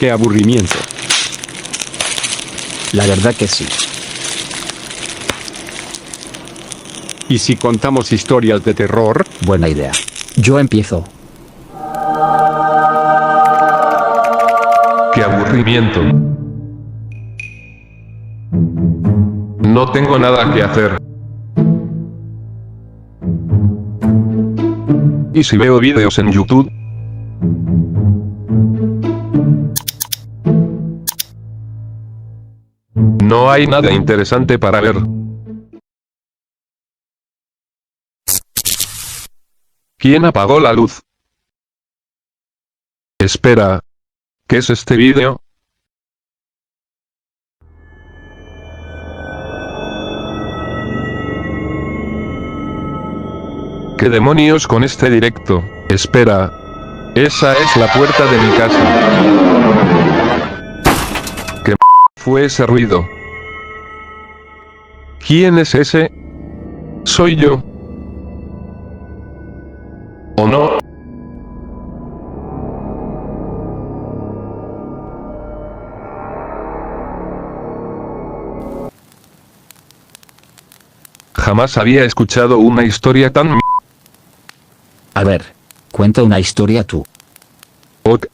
Qué aburrimiento. La verdad que sí. ¿Y si contamos historias de terror? Buena idea. Yo empiezo. ¡Qué aburrimiento! No tengo nada que hacer. ¿Y si veo vídeos en YouTube? No hay nada interesante para ver. ¿Quién apagó la luz? Espera. ¿Qué es este vídeo? ¿Qué demonios con este directo? Espera. Esa es la puerta de mi casa. ¿Qué fue ese ruido? ¿Quién es ese? ¿Soy yo? ¿O no? Jamás había escuchado una historia tan... A ver, cuenta una historia tú. Ok.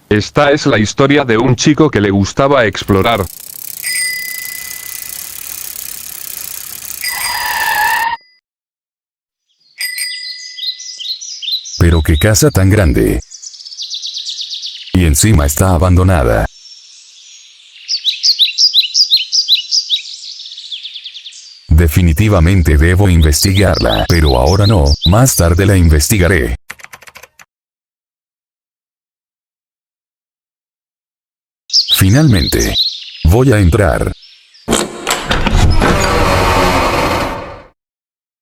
Esta es la historia de un chico que le gustaba explorar. Pero qué casa tan grande. Y encima está abandonada. Definitivamente debo investigarla, pero ahora no, más tarde la investigaré. Finalmente. Voy a entrar.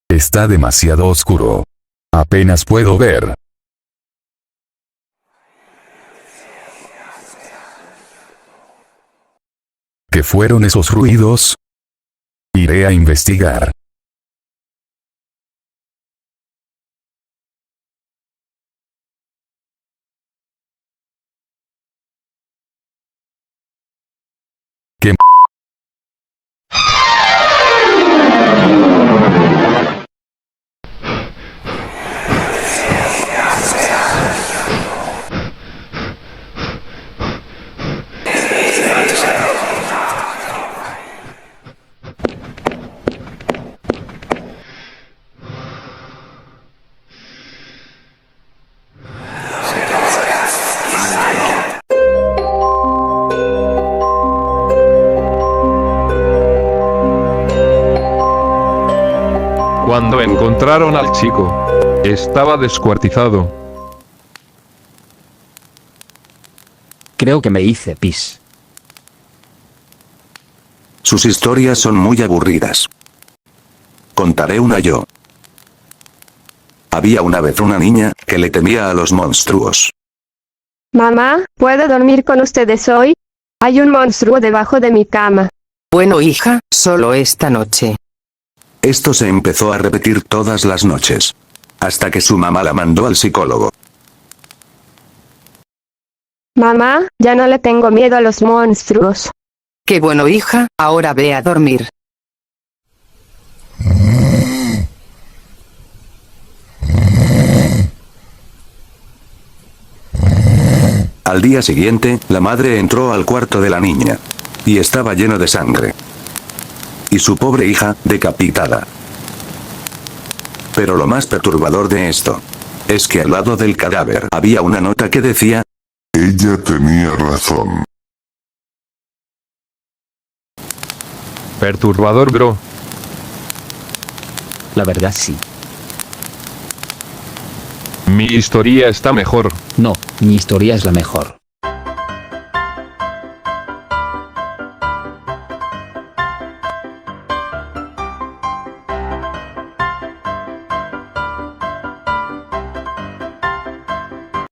Está demasiado oscuro. Apenas puedo ver. ¿Qué fueron esos ruidos? Iré a investigar. ¿Qué? Cuando encontraron al chico, estaba descuartizado. Creo que me hice pis. Sus historias son muy aburridas. Contaré una yo. Había una vez una niña que le temía a los monstruos. Mamá, ¿puedo dormir con ustedes hoy? Hay un monstruo debajo de mi cama. Bueno, hija, solo esta noche. Esto se empezó a repetir todas las noches. Hasta que su mamá la mandó al psicólogo. Mamá, ya no le tengo miedo a los monstruos. Qué bueno, hija, ahora ve a dormir. Al día siguiente, la madre entró al cuarto de la niña. Y estaba lleno de sangre. Y su pobre hija, decapitada. Pero lo más perturbador de esto es que al lado del cadáver había una nota que decía: ella tenía razón. Perturbador, bro. La verdad sí. Mi historia está mejor. No, mi historia es la mejor.